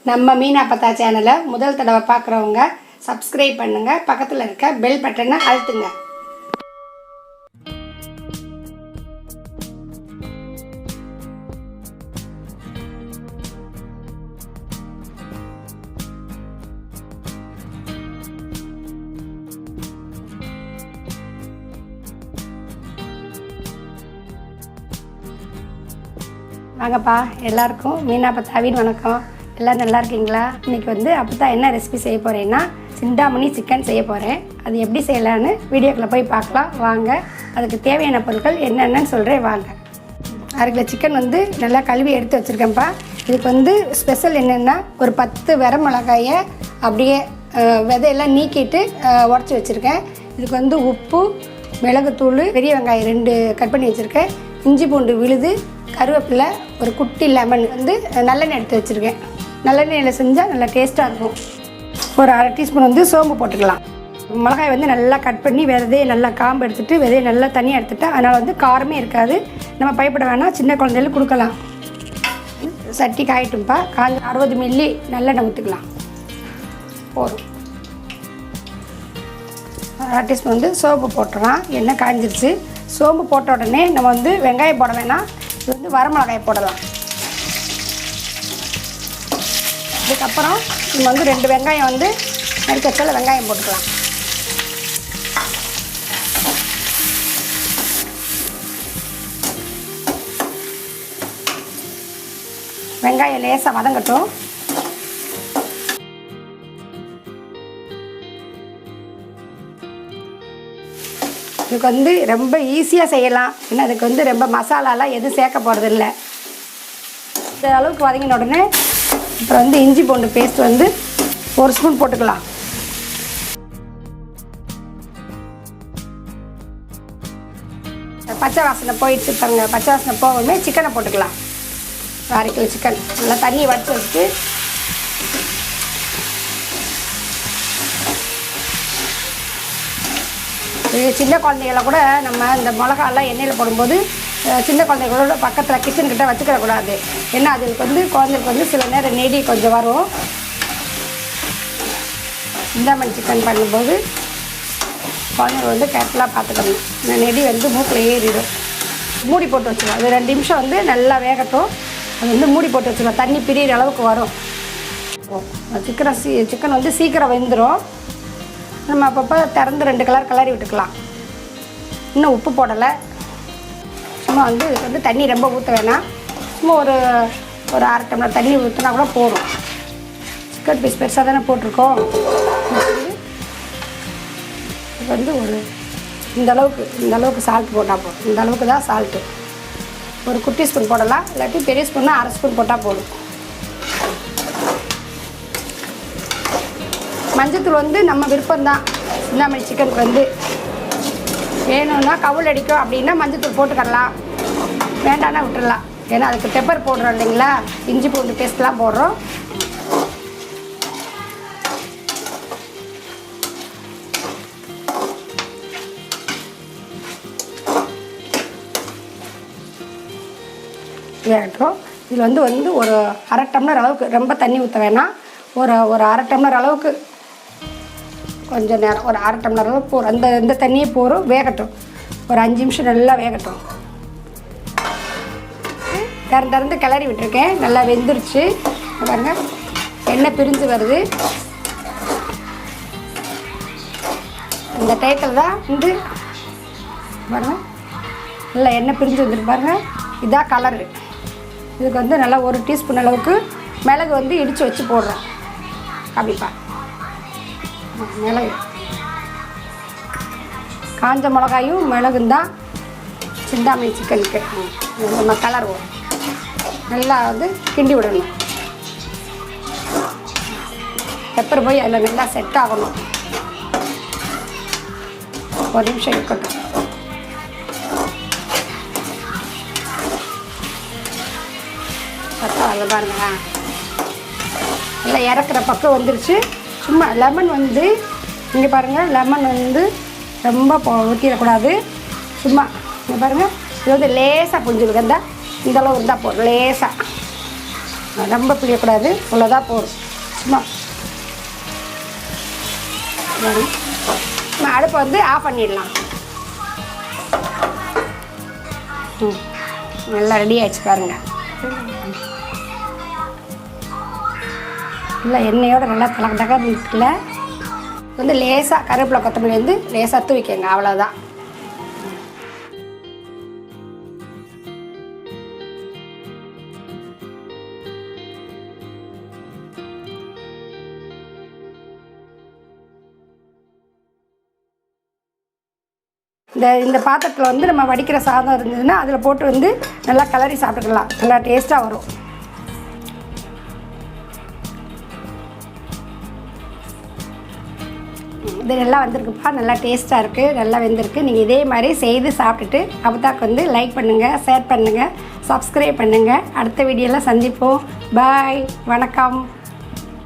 நம்ம மீனா அப்பத்தா சேனலை முதல் தடவை பார்க்குறவங்க சப்ஸ்கிரைப் பண்ணுங்கள், பக்கத்தில் இருக்க பெல் பட்டனை அழுத்துங்க. வாங்கப்பா, எல்லாருக்கும் மீனா அப்பத்தாவின் வணக்கம். எல்லோரும் நல்லா இருக்கீங்களா? இன்றைக்கி அப்பத்தா என்ன ரெசிபி செய்ய போகிறேன்னா சிந்தாமணி சிக்கன் செய்ய போகிறேன். அது எப்படி செய்யலான்னு வீடியோக்குள்ளே போய் பார்க்கலாம் வாங்க. அதுக்கு தேவையான பொருட்கள் என்னென்னு சொல்கிறேன் வாங்க. அரை கிலோ சிக்கன் நல்லா கழுவி எடுத்து வச்சுருக்கேன்ப்பா. இதுக்கு ஸ்பெஷல் என்னென்னா ஒரு 10 வரமிளகாயை அப்படியே விதையெல்லாம் நீக்கிட்டு உடச்சி வச்சுருக்கேன். இதுக்கு உப்பு, மிளகுத்தூள், பெரிய வெங்காயம் 2 கட் பண்ணி வச்சுருக்கேன், இஞ்சி பூண்டு விழுது, கருவேப்பிலை, ஒரு குட்டி லெமன் நல்லெண்ணெய் எடுத்து வச்சுருக்கேன். நல்லெண்ணெயில் செஞ்சால் நல்லா டேஸ்ட்டாக இருக்கும். ஒரு அரை டீஸ்பூன் சோம்பு போட்டுக்கலாம். மிளகாய் நல்லா கட் பண்ணி விதையை நல்லா காம்பு எடுத்துகிட்டு விதையை நல்லா தனியாக எடுத்துகிட்டா அதனால் காரமே இருக்காது. நம்ம பயப்பட வேணாம், சின்ன குழந்தைகளுக்கு கொடுக்கலாம். சட்டி காயட்டும்ப்பா. காஞ்ச 60 மில்லி நல்லெண்ணெய் ஊற்றிக்கலாம். போதும். அரை டீஸ்பூன் சோம்பு போட்டுடலாம். எண்ணெய் காய்ஞ்சிருச்சு. சோம்பு போட்ட உடனே நம்ம வெங்காயம் போட வேணாம், இது வரமிளகாய் போடலாம். இதுக்கப்புறம் நம்ம 2 வெங்காயம் நறுக்கி வச்சால வெங்காயம் போட்டுக்கலாம். வெங்காயம் லேசாக வதங்கட்டும். இதுக்கு ரொம்ப ஈஸியாக செய்யலாம். ஏன்னா அதுக்கு ரொம்ப மசாலாலாம் எதுவும் சேர்க்க போகிறது இல்லை. இந்த அளவுக்கு வதங்கின உடனே அப்புறம் இஞ்சி பூண்டு பேஸ்ட் 1 ஸ்பூன் போட்டுக்கலாம். பச்சை வாசனை போயிடுச்சு பாருங்க. பச்சை வாசனை போகவுமே சிக்கனை போட்டுக்கலாம். 1/2 கிலோ சிக்கன் நல்லா தண்ணியை வடித்து வச்சுட்டு சின்ன குழந்தைகளை கூட நம்ம இந்த மிளகாலாம் எண்ணெயில் போடும்போது சின்ன குழந்தைகளோட பக்கத்தில் கிச்சன்கிட்ட வச்சுக்கிடக்கூடாது. ஏன்னா அதுக்கு குழந்தைங்களுக்கு சில நேரம் நெடி கொஞ்சம் வரும். சிந்தாமணி சிக்கன் பண்ணும்போது குழந்தைங்க கேர்ஃபுல்லாக பார்த்துக்கணும். இந்த நெடி மூக்கில் ஏறிடும். மூடி போட்டு வச்சுக்கலாம். அது 2 நிமிஷம் நல்லா வேகட்டும். அது மூடி போட்டு வச்சுக்கலாம். தண்ணி பிரியிற அளவுக்கு வரும். சிக்கன் சீக்கிரம் வெந்துடும். நம்ம அப்பப்போ திறந்து 2 கலர் கிளறி விட்டுக்கலாம். இன்னும் உப்பு போடலை. சும்மா இதுக்கு தண்ணி ரொம்ப ஊற்ற வேணாம். சும்மா ஒரு 1/2 டம்ளர் தண்ணி ஊற்றினா கூட போதும். சிக்கன் பீஸ் பெருசாக தானே போட்டிருக்கோம். இது ஒரு இந்த அளவுக்கு சால்ட் போட்டால் போதும். இந்த அளவுக்கு தான் சால்ட்டு. ஒரு குட்டி ஸ்பூன் போடலாம், இல்லாட்டி பெரிய ஸ்பூன்னா 1/2 ஸ்பூன் போட்டால் போதும். மஞ்சத்தூள் நம்ம விருப்பம்தான். சிந்தாமணி சிக்கனுக்கு வேணும்னா கவுள் அடிக்கும் அப்படின்னா மஞ்சத்தூள் போட்டுக்கலாம், வேண்டாம்னா விட்டுடலாம். ஏன்னா அதுக்கு பெப்பர் போடுறோம் இல்லைங்களா, இஞ்சி பூண்டு பேஸ்ட்லாம் போடுறோம். வேகட்டும். இதில் ஒரு 1/2 டம்ளர் அளவுக்கு, ரொம்ப தண்ணி ஊற்ற வேணாம், ஒரு 1/2 டம்ளர் அளவுக்கு கொஞ்சம் நேரம், ஒரு 1/2 டம்ளர் அளவுக்கு போகிறோம். இந்த தண்ணியே போகிறோம். வேகட்டும். ஒரு 5 நிமிஷம் நல்லா வேகட்டும். திறந்து கிளறி விட்டுருக்கேன். நல்லா வெந்துருச்சு பாருங்கள். எண்ணெய் பிரிஞ்சு வருது. இந்த டயத்தில் தான் பாருங்கள் நல்லா எண்ணெய் பிரிஞ்சு வந்துருக்கு பாருங்கள். இதான் கலரு. இதுக்கு நல்லா 1 டீஸ்பூன் அளவுக்கு மிளகு இடித்து வச்சு போடுறோம். அப்படிப்பா மிளகு, காஞ்ச மிளகாயும் மிளகும் தான் சிந்தாமணி சிக்கனுக்கு நம்ம கலர் வரும். நல்லா கிண்டி விடணும். பெப்பர் போய் அதில் நல்லா செட் ஆகணும். 1 நிமிஷம் இருக்கட்டும். அதில் பாருங்க நல்லா இறக்குற பக்கம் வந்துருச்சு. சும்மா லெமன் இங்கே பாருங்கள். லெமன் ரொம்ப ஊற்றிடக்கூடாது. சும்மா இங்கே பாருங்கள். இது லேசாக புரிஞ்சுக்கிட்டு இந்த அளவு இருந்தால் போதும். லேசாக ரொம்ப பிடிக்கக்கூடாது, இவ்வளோதான் போதும். சும்மா நம்ம அடுப்பை வந்து ஆஃப் பண்ணிடலாம். நல்லா ரெடி ஆகிடுச்சு பாருங்கள். நல்லா எண்ணெயோட நல்லா தலக்க இருக்குல்ல. வந்து லேசாக கருவேப்பிலை கொத்தமல்லி வந்து லேசாக தூவிக்கங்க, அவ்வளோதான். இந்த பாத்திரத்தில் வந்து நம்ம வடிக்கிற சாதம் இருந்ததுன்னா அதில் போட்டு வந்து நல்லா கிளறி சாப்பிட்டுக்கலாம். நல்லா டேஸ்ட்டாக வரும். இது நல்லா வந்திருக்குப்பா, நல்லா டேஸ்ட்டாக இருக்குது, நல்லா வெந்திருக்கு. நீங்கள் இதே மாதிரி செய்து சாப்பிட்டுட்டு அப்பத்தாக்கு வந்து லைக் பண்ணுங்கள், ஷேர் பண்ணுங்கள், சப்ஸ்கிரைப் பண்ணுங்கள். அடுத்த வீடியோவில் சந்திப்போம். பாய், வணக்கம்.